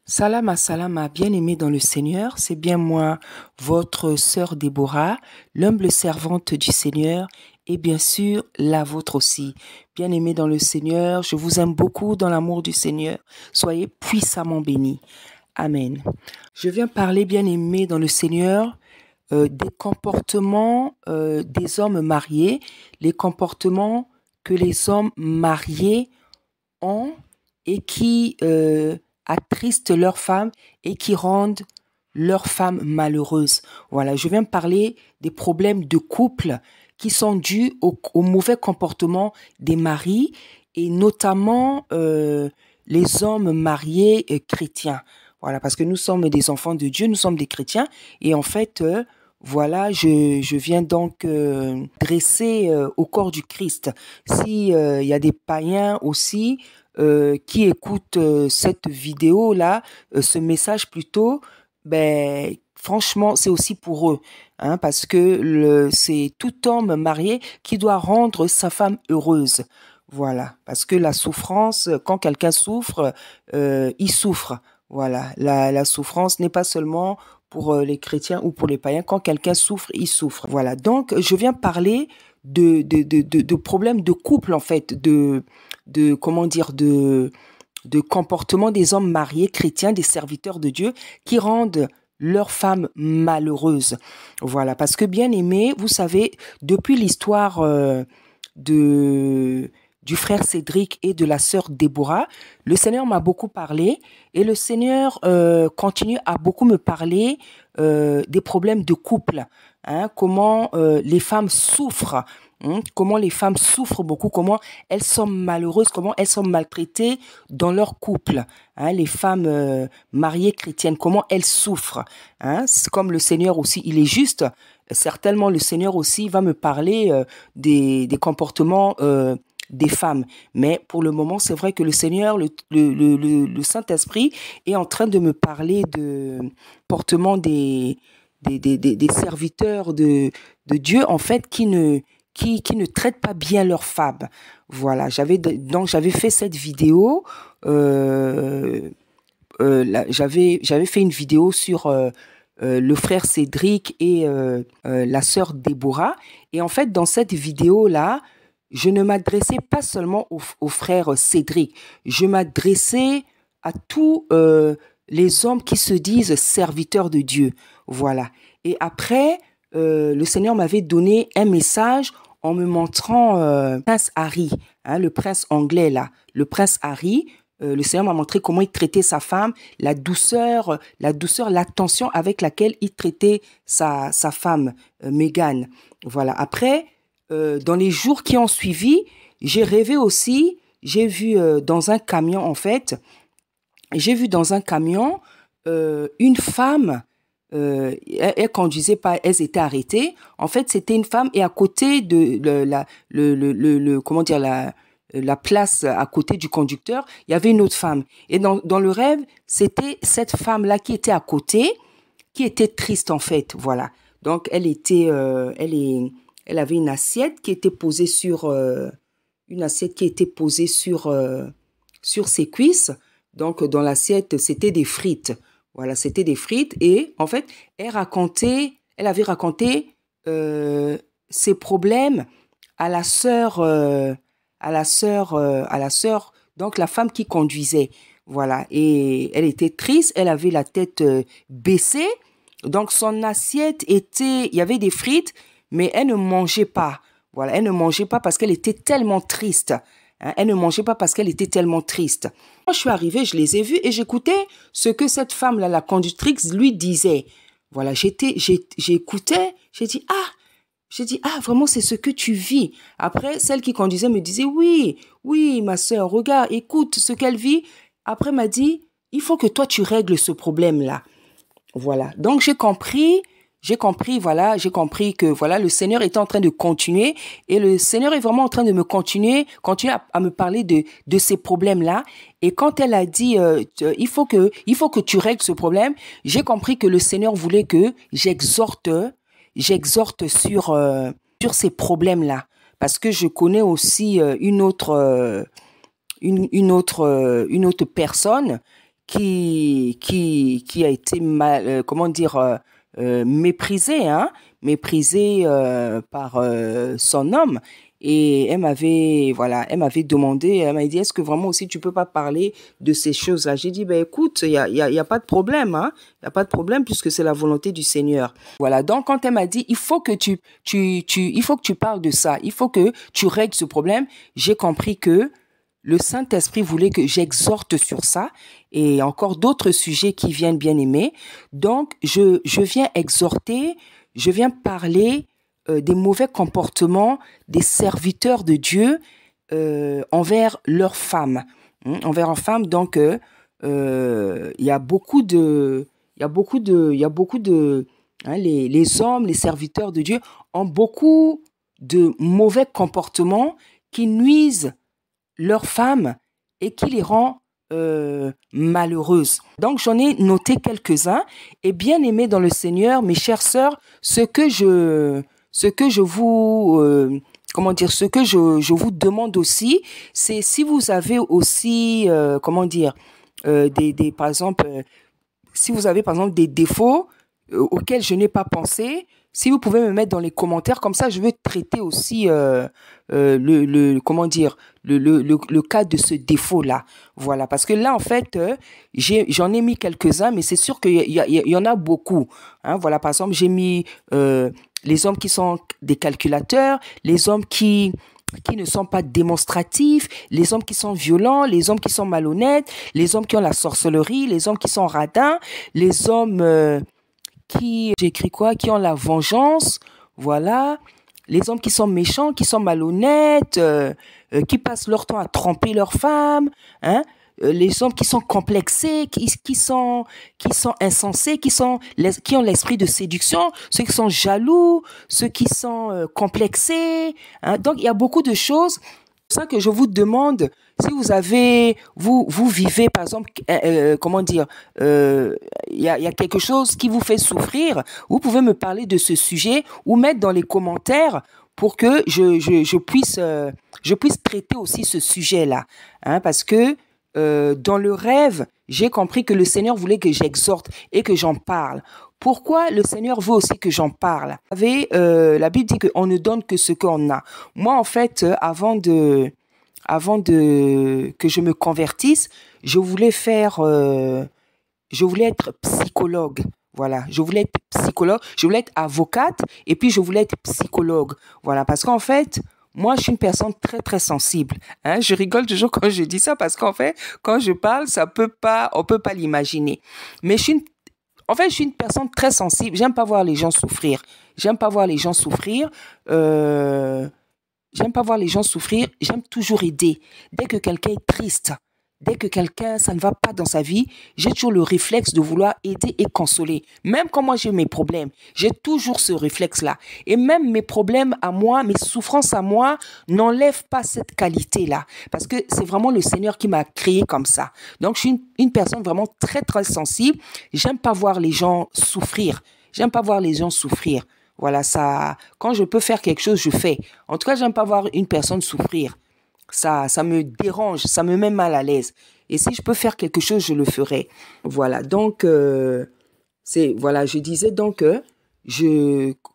Salama, salama, bien-aimé dans le Seigneur, c'est bien moi, votre sœur Déborah, l'humble servante du Seigneur, et bien sûr la vôtre aussi. Bien-aimé dans le Seigneur, je vous aime beaucoup dans l'amour du Seigneur. Soyez puissamment bénis. Amen. Je viens parler, bien-aimé dans le Seigneur, des comportements des hommes mariés, les comportements que les hommes mariés ont et qui attristent leurs femmes et qui rendent leurs femmes malheureuses. Voilà, je viens parler des problèmes de couple qui sont dus au mauvais comportement des maris et notamment les hommes mariés chrétiens. Voilà, parce que nous sommes des enfants de Dieu, nous sommes des chrétiens et en fait, voilà, je viens donc dresser au corps du Christ. Si il y a des païens aussi qui écoutent cette vidéo-là, ce message plutôt, ben franchement, c'est aussi pour eux, hein, parce que c'est tout homme marié qui doit rendre sa femme heureuse. Voilà, parce que la souffrance, quand quelqu'un souffre, il souffre. Voilà, la souffrance n'est pas seulement pour les chrétiens ou pour les païens. Quand quelqu'un souffre, il souffre. Voilà, donc je viens parler de problèmes de couple, en fait, comment dire, de comportement des hommes mariés chrétiens, des serviteurs de Dieu, qui rendent leurs femmes malheureuses. Voilà, parce que bien aimé, vous savez, depuis l'histoire du frère Cédric et de la sœur Déborah, le Seigneur m'a beaucoup parlé et le Seigneur continue à beaucoup me parler des problèmes de couple, hein, comment les femmes souffrent, hein, comment les femmes souffrent beaucoup, comment elles sont malheureuses, comment elles sont maltraitées dans leur couple, hein, les femmes mariées chrétiennes, comment elles souffrent, hein, c'est comme le Seigneur aussi, il est juste. Certainement, le Seigneur aussi va me parler des comportements des femmes. Mais pour le moment, c'est vrai que le Seigneur, le Saint-Esprit est en train de me parler de comportement des serviteurs de Dieu, en fait, qui ne traitent pas bien leurs femmes. Voilà, donc j'avais fait cette vidéo, j'avais fait une vidéo sur le frère Cédric et la sœur Déborah. Et en fait, dans cette vidéo-là, je ne m'adressais pas seulement au frère Cédric, je m'adressais à tous les hommes qui se disent serviteurs de Dieu. Voilà. Et après, le Seigneur m'avait donné un message en me montrant Prince Harry, hein, le prince anglais là, le prince Harry. Le Seigneur m'a montré comment il traitait sa femme, la douceur, l'attention avec laquelle il traitait sa femme, Meghan. Voilà. Après, dans les jours qui ont suivi, j'ai rêvé aussi, j'ai vu dans un camion en fait, j'ai vu dans un camion une femme, elle conduisait pas, elles étaient arrêtées. En fait, c'était une femme et à côté de comment dire, la place à côté du conducteur, il y avait une autre femme. Et dans le rêve, c'était cette femme-là qui était à côté, qui était triste en fait, voilà. Donc elle avait une assiette qui était posée sur sur ses cuisses. Donc dans l'assiette, c'était des frites. Voilà, c'était des frites et en fait, elle avait raconté ses problèmes à la sœur donc la femme qui conduisait. Voilà, et elle était triste, elle avait la tête baissée. Donc son assiette il y avait des frites, mais elle ne mangeait pas. Voilà, elle ne mangeait pas parce qu'elle était tellement triste. Hein, elle ne mangeait pas parce qu'elle était tellement triste. Quand je suis arrivée, je les ai vus et j'écoutais ce que cette femme-là, la conductrice, lui disait. Voilà, j'écoutais, j'ai dit, ah, vraiment, c'est ce que tu vis. Après, celle qui conduisait me disait, oui, oui, ma sœur, regarde, écoute ce qu'elle vit. Après, elle m'a dit, il faut que toi, tu règles ce problème-là. Voilà. Donc, j'ai compris que, voilà, le Seigneur était en train de continuer et le Seigneur est vraiment en train de continuer à me parler de ces problèmes-là. Et quand elle a dit, il faut que tu règles ce problème, j'ai compris que le Seigneur voulait que j'exhorte sur ces problèmes-là. Parce que je connais aussi une autre personne qui a été mal, comment dire, méprisée, hein, méprisée par son homme. Et elle m'avait demandé, elle m'a dit, est-ce que vraiment aussi tu peux pas parler de ces choses-là? J'ai dit, ben écoute, il y a pas de problème, hein, il y a pas de problème puisque c'est la volonté du Seigneur. Voilà. Donc quand elle m'a dit, il faut que il faut que tu parles de ça, il faut que tu règles ce problème, j'ai compris que le Saint-Esprit voulait que j'exhorte sur ça et encore d'autres sujets qui viennent bien aimer. Donc, je viens exhorter, je viens parler des mauvais comportements des serviteurs de Dieu envers leurs femmes. Envers leurs femmes, donc, il y a beaucoup de... hein, les hommes, les serviteurs de Dieu ont beaucoup de mauvais comportements qui nuisent leurs femmes et qui les rend malheureuses. Donc j'en ai noté quelques-uns et bien aimés dans le Seigneur, mes chères sœurs, ce que je vous comment dire, ce que je vous demande aussi, c'est si vous avez aussi comment dire par exemple si vous avez par exemple des défauts auxquels je n'ai pas pensé, si vous pouvez me mettre dans les commentaires, comme ça je vais traiter aussi comment dire le cas de ce défaut-là. Voilà, parce que là en fait j'en ai mis quelques-uns, mais c'est sûr qu'il y en a beaucoup. Hein, voilà, par exemple j'ai mis les hommes qui sont des calculateurs, les hommes qui ne sont pas démonstratifs, les hommes qui sont violents, les hommes qui sont malhonnêtes, les hommes qui ont la sorcellerie, les hommes qui sont radins, les hommes j'ai écrit quoi, qui ont la vengeance, voilà, les hommes qui sont méchants, qui sont malhonnêtes, qui passent leur temps à tromper leurs femmes, hein, les hommes qui sont complexés, qui sont insensés, qui ont l'esprit de séduction, ceux qui sont jaloux, ceux qui sont complexés, hein. Donc il y a beaucoup de choses. C'est pour ça que je vous demande si vous vivez par exemple comment dire il y a quelque chose qui vous fait souffrir, vous pouvez me parler de ce sujet ou mettre dans les commentaires pour que je puisse traiter aussi ce sujet-là, hein, parce que dans le rêve, j'ai compris que le Seigneur voulait que j'exhorte et que j'en parle. Pourquoi le Seigneur veut aussi que j'en parle? Vous savez, la Bible dit qu'on ne donne que ce qu'on a. Moi, en fait, avant que je me convertisse, je voulais être psychologue. Voilà, je voulais être psychologue, je voulais être avocate et puis je voulais être psychologue. Voilà, parce qu'en fait, moi, je suis une personne très, très sensible. Hein, je rigole toujours quand je dis ça parce qu'en fait, quand je parle, on peut pas l'imaginer. Mais je suis une personne très sensible. J'aime pas voir les gens souffrir. J'aime pas voir les gens souffrir. J'aime pas voir les gens souffrir. J'aime toujours aider. Dès que quelqu'un est triste, dès que quelqu'un, ça ne va pas dans sa vie, j'ai toujours le réflexe de vouloir aider et consoler. Même quand moi j'ai mes problèmes, j'ai toujours ce réflexe-là. Et même mes problèmes à moi, mes souffrances à moi, n'enlèvent pas cette qualité-là. Parce que c'est vraiment le Seigneur qui m'a créé comme ça. Donc je suis une personne vraiment très, très sensible. J'aime pas voir les gens souffrir. J'aime pas voir les gens souffrir. Voilà, ça, quand je peux faire quelque chose, je fais. En tout cas, j'aime pas voir une personne souffrir. Ça me dérange, ça me met mal à l'aise. Et si je peux faire quelque chose, je le ferai. Voilà, donc, je disais donc,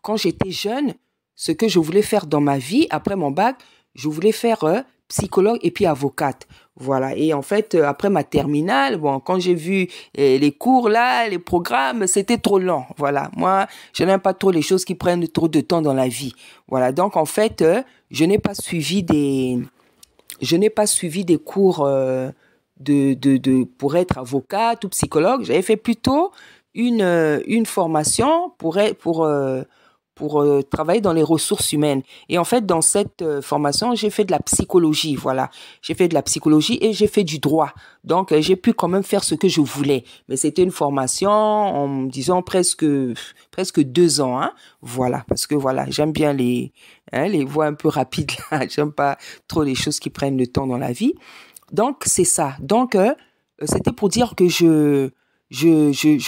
quand j'étais jeune, ce que je voulais faire dans ma vie, après mon bac, je voulais faire psychologue et puis avocate. Voilà, et en fait, après ma terminale, bon, quand j'ai vu les cours là, les programmes, c'était trop lent. Voilà, moi, je n'aime pas trop les choses qui prennent trop de temps dans la vie. Voilà, donc en fait, je n'ai pas suivi des cours pour être avocate ou psychologue. J'avais fait plutôt une formation pour travailler dans les ressources humaines. Et en fait, dans cette formation, j'ai fait de la psychologie, voilà. J'ai fait de la psychologie et j'ai fait du droit. Donc, j'ai pu quand même faire ce que je voulais. Mais c'était une formation, en disant presque 2 ans, hein. Voilà, parce que voilà, j'aime bien les voies un peu rapides, là. J'aime pas trop les choses qui prennent le temps dans la vie. Donc, c'est ça. Donc, c'était pour dire que je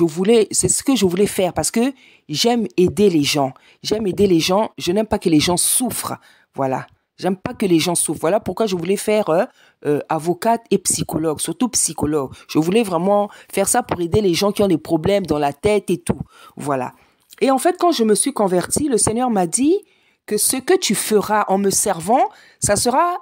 voulais, c'est ce que je voulais faire parce que j'aime aider les gens. J'aime aider les gens. Je n'aime pas que les gens souffrent. Voilà. J'aime pas que les gens souffrent. Voilà pourquoi je voulais faire avocate et psychologue, surtout psychologue. Je voulais vraiment faire ça pour aider les gens qui ont des problèmes dans la tête et tout. Voilà. Et en fait, quand je me suis convertie, le Seigneur m'a dit que ce que tu feras en me servant, ça sera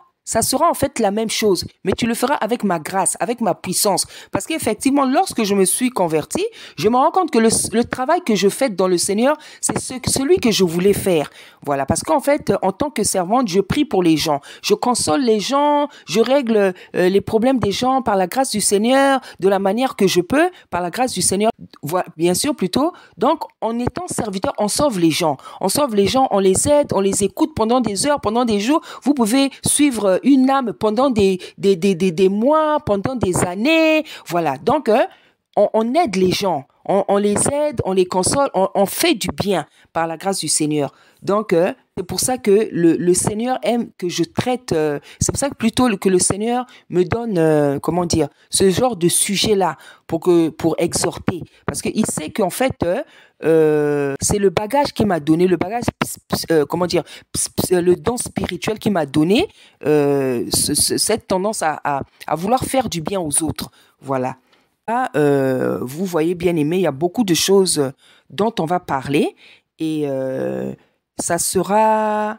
en fait la même chose, mais tu le feras avec ma grâce, avec ma puissance. Parce qu'effectivement, lorsque je me suis converti, je me rends compte que le travail que je fais dans le Seigneur, c'est celui que je voulais faire. Voilà, parce qu'en fait, en tant que servante, je prie pour les gens, je console les gens, je règle les problèmes des gens par la grâce du Seigneur, de la manière que je peux, par la grâce du Seigneur. Voilà, bien sûr, plutôt. Donc, en étant serviteur, on sauve les gens. On sauve les gens, on les aide, on les écoute pendant des heures, pendant des jours. Vous pouvez suivre une âme pendant des mois, pendant des années. Voilà. Donc, on aide les gens. On les aide, on les console, on fait du bien par la grâce du Seigneur. Donc, c'est pour ça que le Seigneur aime que je traite, c'est pour ça que plutôt que le Seigneur me donne, comment dire, ce genre de sujet-là pour exhorter. Parce qu'il sait qu'en fait, c'est le bagage qu'il m'a donné, le bagage, comment dire, le don spirituel qu'il m'a donné, cette tendance à vouloir faire du bien aux autres. Voilà. Là, vous voyez, bien aimé, il y a beaucoup de choses dont on va parler et ça sera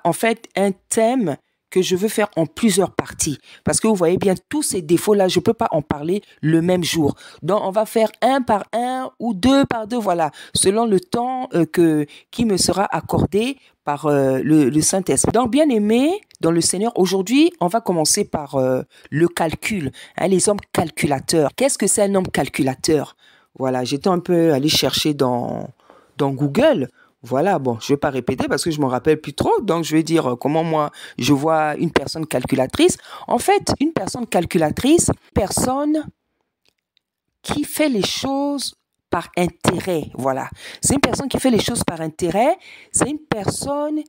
en fait un thème que je veux faire en plusieurs parties. Parce que vous voyez bien, tous ces défauts-là, je ne peux pas en parler le même jour. Donc, on va faire un par un ou deux par deux, voilà, selon le temps qui me sera accordé par le Saint-Esprit. Donc, bien aimé, dans le Seigneur, aujourd'hui, on va commencer par le calcul, hein, les hommes calculateurs. Qu'est-ce que c'est un homme calculateur? Voilà, j'étais un peu allé chercher dans Google. Voilà, bon, je vais pas répéter parce que je m'en rappelle plus trop. Donc, je vais dire comment moi, je vois une personne calculatrice. En fait, une personne calculatrice, personne qui fait les choses par intérêt. Voilà. C'est une personne qui fait les choses par intérêt. C'est une personne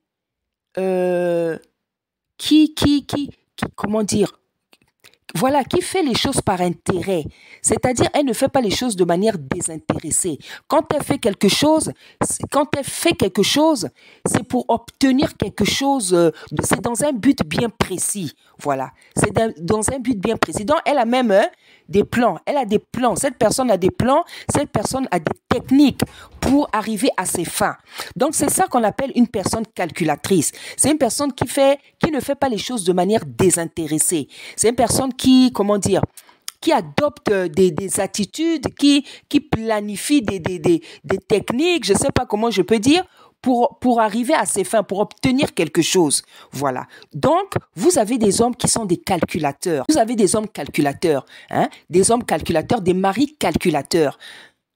comment dire, voilà, qui fait les choses par intérêt. C'est-à-dire, elle ne fait pas les choses de manière désintéressée. Quand elle fait quelque chose, c'est pour obtenir quelque chose, c'est dans un but bien précis. Voilà, c'est dans un but bien précis. Donc, elle a même des plans. Elle a des plans. Cette personne a des plans. Cette personne a des techniques pour arriver à ses fins. Donc, c'est ça qu'on appelle une personne calculatrice. C'est une personne qui ne fait pas les choses de manière désintéressée. C'est une personne qui, comment dire, qui adopte des attitudes, qui planifie des techniques, je ne sais pas comment je peux dire, pour arriver à ses fins, pour obtenir quelque chose. Voilà. Donc, vous avez des hommes qui sont des calculateurs. Vous avez des hommes calculateurs, hein, des hommes calculateurs, des maris calculateurs.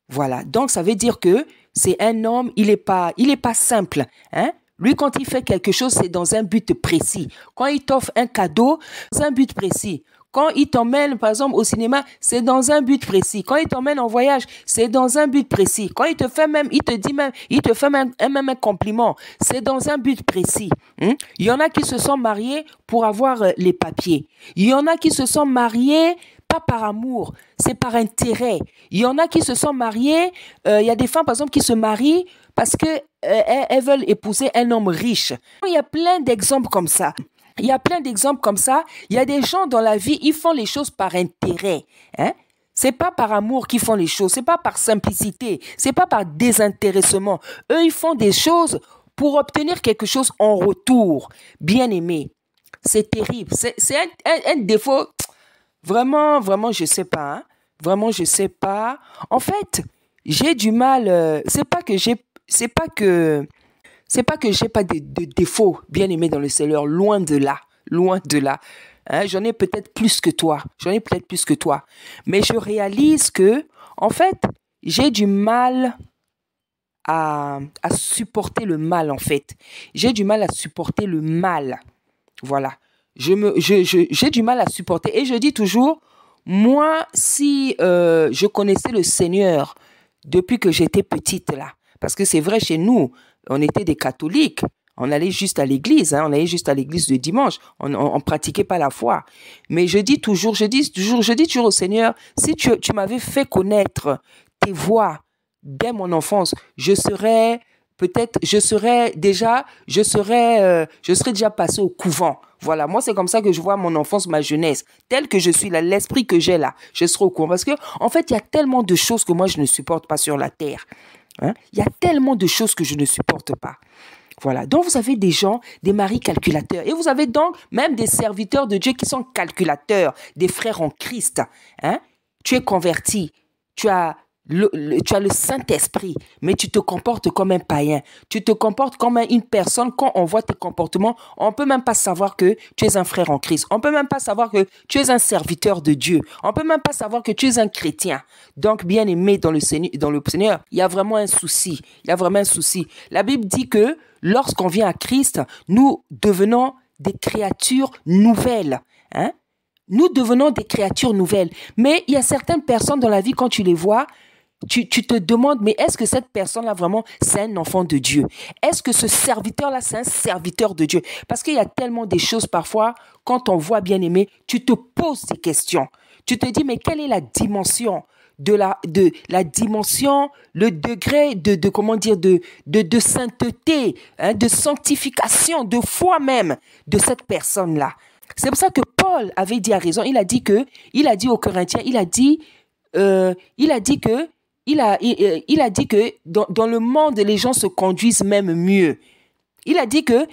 Voilà. Donc, ça veut dire que c'est un homme, il est pas simple, hein. Lui, quand il fait quelque chose, c'est dans un but précis. Quand il t'offre un cadeau, c'est un but précis. Quand il t'emmène, par exemple, au cinéma, c'est dans un but précis. Quand il t'emmène en voyage, c'est dans un but précis. Quand il te fait même, il te fait même un compliment, c'est dans un but précis. Il y en a qui se sont mariés pour avoir les papiers. Il y en a qui se sont mariés pas par amour, c'est par intérêt. Il y en a qui se sont mariés, il y a des femmes, par exemple, qui se marient parce que elles veulent épouser un homme riche. Il y a plein d'exemples comme ça. Il y a plein d'exemples comme ça. Il y a des gens dans la vie, ils font les choses par intérêt. Hein? C'est pas par amour qu'ils font les choses. C'est pas par simplicité. C'est pas par désintéressement. Eux, ils font des choses pour obtenir quelque chose en retour. Bien aimé. C'est terrible. C'est un défaut. Vraiment, vraiment, je sais pas. Hein? Vraiment, je sais pas. En fait, j'ai du mal. C'est pas que j'ai pas de défauts, bien aimé dans le Seigneur, loin de là, loin de là. Hein, j'en ai peut-être plus que toi, mais je réalise que, en fait, j'ai du mal à supporter le mal, en fait. J'ai du mal à supporter le mal, voilà. J'ai du mal à supporter, et je dis toujours, moi, si je connaissais le Seigneur depuis que j'étais petite là, parce que c'est vrai, chez nous, on était des catholiques. On allait juste à l'église, hein, on allait juste à l'église le dimanche. On pratiquait pas la foi. Mais je dis toujours au Seigneur, si tu m'avais fait connaître tes voies dès mon enfance, je serais peut-être je serais déjà passé au couvent. Voilà, moi c'est comme ça que je vois mon enfance, ma jeunesse, tel que je suis là, l'esprit que j'ai là, je serai au couvent. Parce que en fait, il y a tellement de choses que moi je ne supporte pas sur la terre. Hein? Il y a tellement de choses que je ne supporte pas. Voilà, donc vous avez des gens, des maris calculateurs, et vous avez donc même des serviteurs de Dieu qui sont calculateurs, des frères en Christ. Hein? Tu es converti, tu as tu as le Saint-Esprit, mais tu te comportes comme un païen. Tu te comportes comme une personne. Quand on voit tes comportements, on ne peut même pas savoir que tu es un frère en Christ. On ne peut même pas savoir que tu es un serviteur de Dieu. On ne peut même pas savoir que tu es un chrétien. Donc, bien aimé dans le Seigneur, il y a vraiment un souci. Il y a vraiment un souci. La Bible dit que lorsqu'on vient à Christ, nous devenons des créatures nouvelles. Hein? Nous devenons des créatures nouvelles. Mais il y a certaines personnes dans la vie, quand tu les vois, tu te demandes, mais est-ce que cette personne-là, vraiment, c'est un enfant de Dieu? Est-ce que ce serviteur-là, c'est un serviteur de Dieu? Parce qu'il y a tellement de choses, parfois, quand on voit bien aimé, tu te poses des questions. Tu te dis, mais quelle est la dimension de la dimension, le degré de sainteté, hein, de sanctification, de foi même de cette personne-là? C'est pour ça que Paul avait dit à raison, il a dit aux Corinthiens, il a dit que dans le monde, les gens se conduisent même mieux. Il a dit que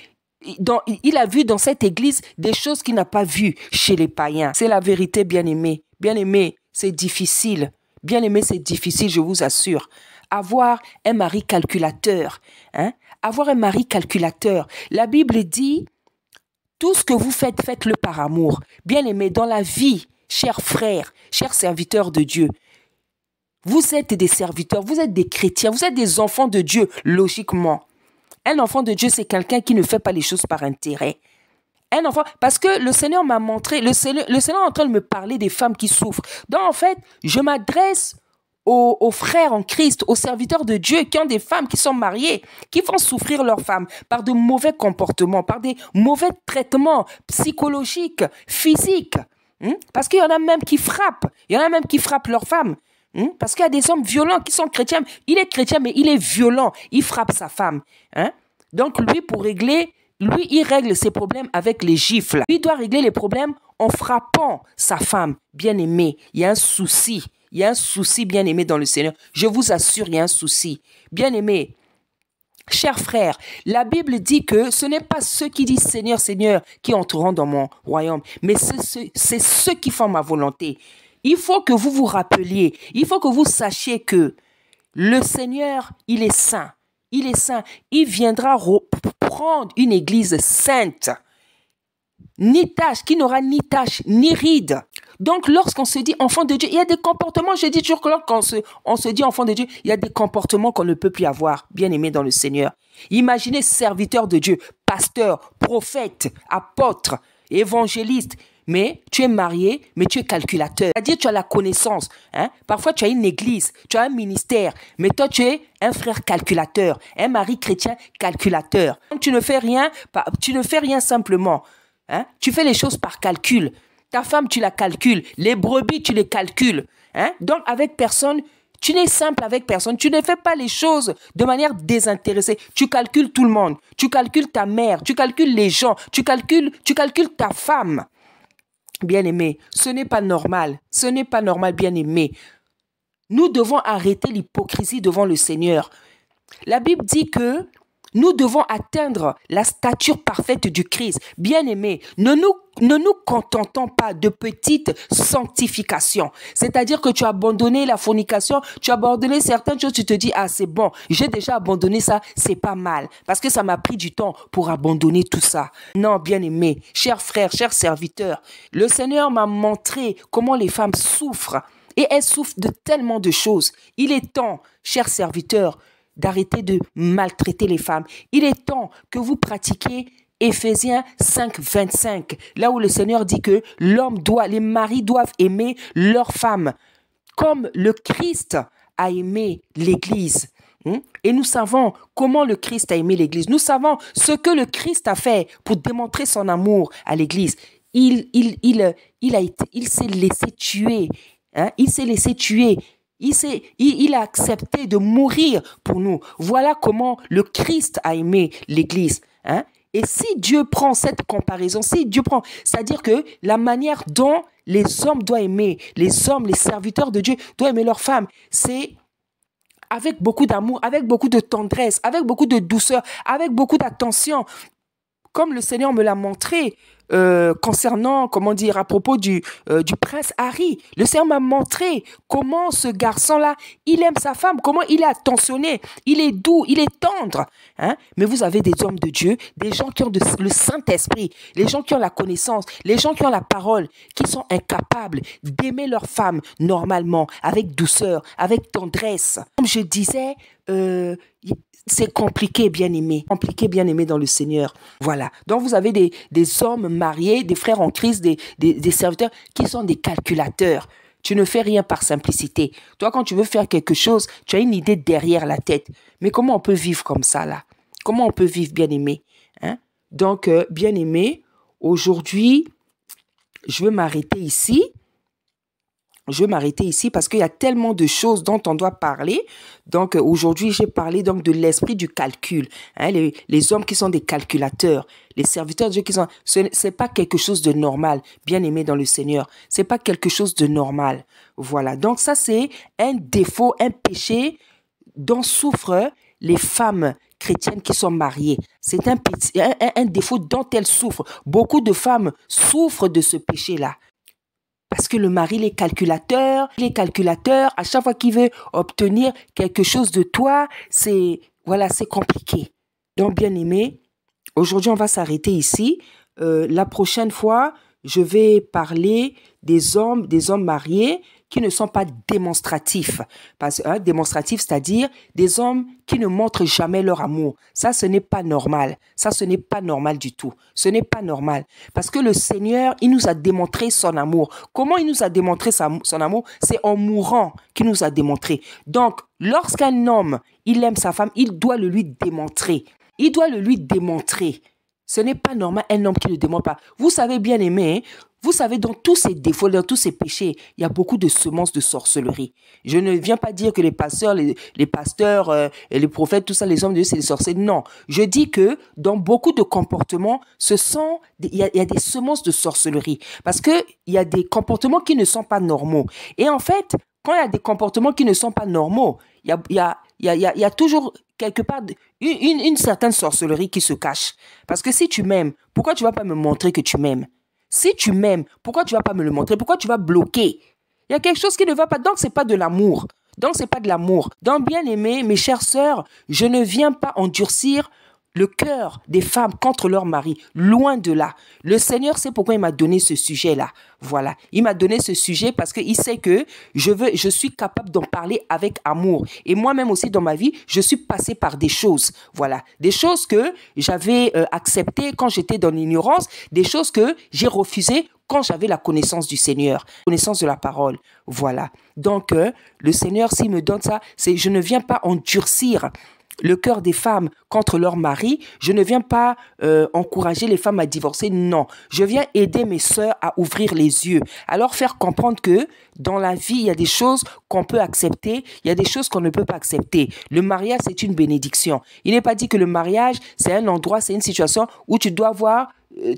il a vu dans cette église des choses qu'il n'a pas vues chez les païens. C'est la vérité, bien-aimé. Bien-aimé, c'est difficile. Bien-aimé, c'est difficile, je vous assure. Avoir un mari calculateur. Hein? Avoir un mari calculateur. La Bible dit, tout ce que vous faites, faites-le par amour. Bien-aimé, dans la vie, chers frères, chers serviteurs de Dieu, vous êtes des serviteurs, vous êtes des chrétiens, vous êtes des enfants de Dieu, logiquement. Un enfant de Dieu, c'est quelqu'un qui ne fait pas les choses par intérêt. Un enfant, parce que le Seigneur m'a montré, le Seigneur est en train de me parler des femmes qui souffrent. Donc, en fait, je m'adresse aux frères en Christ, aux serviteurs de Dieu qui ont des femmes qui sont mariées, qui font souffrir leurs femmes par de mauvais comportements, par des mauvais traitements psychologiques, physiques. Parce qu'il y en a même qui frappent. Il y en a même qui frappent leurs femmes. Parce qu'il y a des hommes violents qui sont chrétiens. Il est chrétien, mais il est violent. Il frappe sa femme. Donc, lui, il règle ses problèmes avec les gifles. Lui doit régler les problèmes en frappant sa femme. Bien-aimé, il y a un souci. Il y a un souci, bien-aimé, dans le Seigneur. Je vous assure, il y a un souci. Bien-aimé, chers frères, la Bible dit que ce n'est pas ceux qui disent Seigneur, Seigneur qui entreront dans mon royaume, mais c'est ceux qui font ma volonté. Il faut que vous vous rappeliez, il faut que vous sachiez que le Seigneur, il est saint. Il est saint. Il viendra prendre une église sainte, qui n'aura ni tache, ni ride. Donc, lorsqu'on se dit enfant de Dieu, il y a des comportements, je dis toujours que quand on se dit enfant de Dieu, il y a des comportements qu'on ne peut plus avoir, bien aimé dans le Seigneur. Imaginez serviteur de Dieu, pasteur, prophète, apôtre, évangéliste, mais tu es marié, mais tu es calculateur. C'est-à-dire tu as la connaissance. Parfois, tu as une église, tu as un ministère, mais toi, tu es un frère calculateur, un mari chrétien calculateur. Donc, tu ne fais rien simplement. Tu fais les choses par calcul. Ta femme, tu la calcules. Les brebis, tu les calcules. Donc, avec personne, tu n'es simple avec personne. Tu ne fais pas les choses de manière désintéressée. Tu calcules tout le monde. Tu calcules ta mère. Tu calcules les gens. Tu calcules ta femme. Bien-aimé, ce n'est pas normal. Ce n'est pas normal, bien-aimé. Nous devons arrêter l'hypocrisie devant le Seigneur. La Bible dit que nous devons atteindre la stature parfaite du Christ. Bien-aimés, ne nous contentons pas de petites sanctifications. C'est-à-dire que tu as abandonné la fornication, tu as abandonné certaines choses, tu te dis, ah c'est bon, j'ai déjà abandonné ça, c'est pas mal. Parce que ça m'a pris du temps pour abandonner tout ça. Non, bien-aimés, chers frères, chers serviteurs, le Seigneur m'a montré comment les femmes souffrent. Et elles souffrent de tellement de choses. Il est temps, chers serviteurs, d'arrêter de maltraiter les femmes. Il est temps que vous pratiquiez Éphésiens 5, 25, là où le Seigneur dit que les maris doivent aimer leurs femmes, comme le Christ a aimé l'Église. Et nous savons comment le Christ a aimé l'Église. Nous savons ce que le Christ a fait pour démontrer son amour à l'Église. Il s'est laissé tuer. Il s'est laissé tuer. Il a accepté de mourir pour nous. Voilà comment le Christ a aimé l'Église. Hein? Et si Dieu prend cette comparaison, si Dieu prend, c'est-à-dire que la manière dont les hommes doivent aimer, les hommes, les serviteurs de Dieu doivent aimer leurs femmes, c'est avec beaucoup d'amour, avec beaucoup de tendresse, avec beaucoup de douceur, avec beaucoup d'attention, comme le Seigneur me l'a montré concernant, comment dire, à propos du prince Harry. Le Seigneur m'a montré comment ce garçon-là, il aime sa femme, comment il est attentionné, il est doux, il est tendre. Hein? Mais vous avez des hommes de Dieu, des gens qui ont le Saint-Esprit, les gens qui ont la connaissance, les gens qui ont la parole, qui sont incapables d'aimer leur femme normalement, avec douceur, avec tendresse. Comme je disais, c'est compliqué, bien-aimé. Compliqué, bien-aimé dans le Seigneur. Voilà. Donc, vous avez des hommes mariés, des frères en Christ, des serviteurs qui sont des calculateurs. Tu ne fais rien par simplicité. Toi, quand tu veux faire quelque chose, tu as une idée derrière la tête. Mais comment on peut vivre comme ça, là? Comment on peut vivre, bien-aimé? Hein? Donc, bien-aimé, aujourd'hui, je veux m'arrêter ici. Je vais m'arrêter ici parce qu'il y a tellement de choses dont on doit parler. Donc, aujourd'hui, j'ai parlé donc de l'esprit du calcul. Hein, les hommes qui sont des calculateurs, les serviteurs de Dieu qui sont... C'est pas quelque chose de normal, bien aimé dans le Seigneur. C'est pas quelque chose de normal. Voilà. Donc, ça, c'est un défaut, un péché dont souffrent les femmes chrétiennes qui sont mariées. C'est un défaut dont elles souffrent. Beaucoup de femmes souffrent de ce péché-là. Parce que le mari, il est calculateur, à chaque fois qu'il veut obtenir quelque chose de toi, c'est compliqué. Donc, bien aimé, aujourd'hui, on va s'arrêter ici. La prochaine fois, je vais parler des hommes mariés qui ne sont pas démonstratifs. Démonstratifs, c'est-à-dire des hommes qui ne montrent jamais leur amour. Ça, ce n'est pas normal. Ça, ce n'est pas normal du tout. Ce n'est pas normal. Parce que le Seigneur, il nous a démontré son amour. Comment il nous a démontré son amour? C'est en mourant qu'il nous a démontré. Donc, lorsqu'un homme, il aime sa femme, il doit le lui démontrer. Il doit le lui démontrer. Ce n'est pas normal un homme qui ne le démontre pas. Vous savez bien aimer, hein? Vous savez, dans tous ces défauts, dans tous ces péchés, il y a beaucoup de semences de sorcellerie. Je ne viens pas dire que les pasteurs, les prophètes, tout ça, les hommes de Dieu, c'est des sorciers. Non. Je dis que dans beaucoup de comportements, il y a des semences de sorcellerie. Parce que il y a des comportements qui ne sont pas normaux. Et en fait, quand il y a des comportements qui ne sont pas normaux, il y a toujours quelque part une certaine sorcellerie qui se cache. Parce que si tu m'aimes, pourquoi tu ne vas pas me montrer que tu m'aimes? Si tu m'aimes, pourquoi tu ne vas pas me le montrer? Pourquoi tu vas bloquer? Il y a quelque chose qui ne va pas. Donc, ce n'est pas de l'amour. Donc, bien aimé, mes chères sœurs, je ne viens pas endurcir le cœur des femmes contre leur mari. Loin de là. Le Seigneur sait pourquoi il m'a donné ce sujet-là. Voilà. Il m'a donné ce sujet parce qu'il sait que je suis capable d'en parler avec amour. Et moi-même aussi dans ma vie, je suis passée par des choses. Voilà. Des choses que j'avais acceptées quand j'étais dans l'ignorance. Des choses que j'ai refusées quand j'avais la connaissance du Seigneur, connaissance de la parole. Voilà. Donc, le Seigneur, s'il me donne ça, je ne viens pas endurcir le cœur des femmes contre leur mari. Je ne viens pas encourager les femmes à divorcer, non. Je viens aider mes sœurs à ouvrir les yeux, à leur faire comprendre que dans la vie, il y a des choses qu'on peut accepter, il y a des choses qu'on ne peut pas accepter. Le mariage, c'est une bénédiction. Il n'est pas dit que le mariage, c'est un endroit, c'est une situation où tu dois voir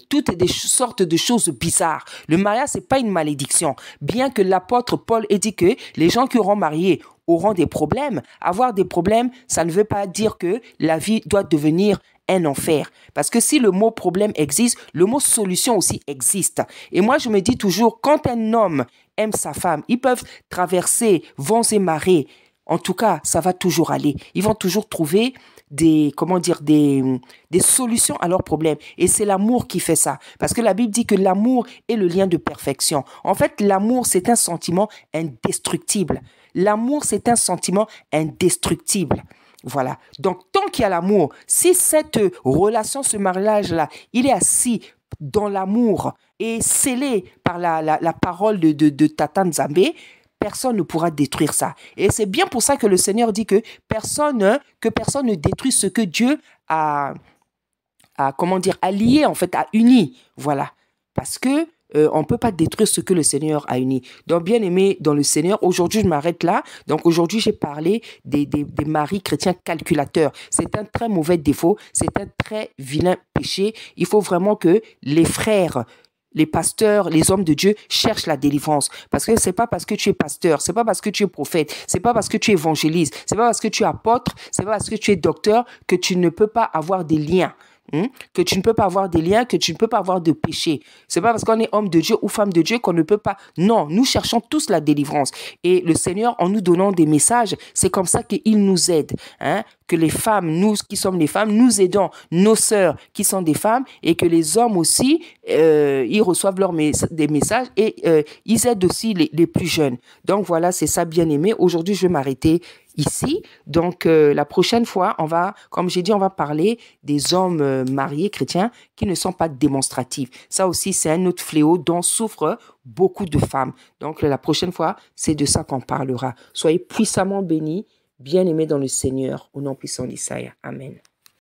toutes des sortes de choses bizarres. Le mariage, c'est pas une malédiction. Bien que l'apôtre Paul ait dit que les gens qui auront marié auront des problèmes. Avoir des problèmes, ça ne veut pas dire que la vie doit devenir un enfer. Parce que si le mot problème existe, le mot solution aussi existe. Et moi, je me dis toujours, quand un homme aime sa femme, ils peuvent traverser vents et marées. En tout cas, ça va toujours aller. Ils vont toujours trouver des solutions à leurs problèmes. Et c'est l'amour qui fait ça. Parce que la Bible dit que l'amour est le lien de perfection. En fait, l'amour, c'est un sentiment indestructible. L'amour, c'est un sentiment indestructible. Voilà. Donc, tant qu'il y a l'amour, si cette relation, ce mariage-là, il est assis dans l'amour et scellé par la parole de Tata Nzambe, personne ne pourra détruire ça. Et c'est bien pour ça que le Seigneur dit que personne ne détruit ce que Dieu a lié, en fait, a uni. Voilà. Parce que on ne peut pas détruire ce que le Seigneur a uni. Donc, bien aimé dans le Seigneur, aujourd'hui, je m'arrête là. Donc, aujourd'hui, j'ai parlé des maris chrétiens calculateurs. C'est un très mauvais défaut. C'est un très vilain péché. Il faut vraiment que les frères, les pasteurs, les hommes de Dieu cherchent la délivrance. Parce que c'est pas parce que tu es pasteur, c'est pas parce que tu es prophète, c'est pas parce que tu es évangéliste, c'est pas parce que tu es apôtre, c'est pas parce que tu es docteur que tu ne peux pas avoir des liens. Que tu ne peux pas avoir des liens, que tu ne peux pas avoir de péché. C'est pas parce qu'on est homme de Dieu ou femme de Dieu qu'on ne peut pas. Non, nous cherchons tous la délivrance. Et le Seigneur, en nous donnant des messages, c'est comme ça qu'il nous aide. Que les femmes, nous qui sommes les femmes, nous aidons nos sœurs qui sont des femmes et que les hommes aussi, ils reçoivent des messages et ils aident aussi les plus jeunes. Donc voilà, c'est ça, bien aimé. Aujourd'hui, je vais m'arrêter ici. Donc, la prochaine fois, comme j'ai dit, on va parler des hommes mariés chrétiens qui ne sont pas démonstratifs. Ça aussi, c'est un autre fléau dont souffrent beaucoup de femmes. Donc, la prochaine fois, c'est de ça qu'on parlera. Soyez puissamment bénis, bien-aimés dans le Seigneur, au nom puissant d'Isaïe. Amen.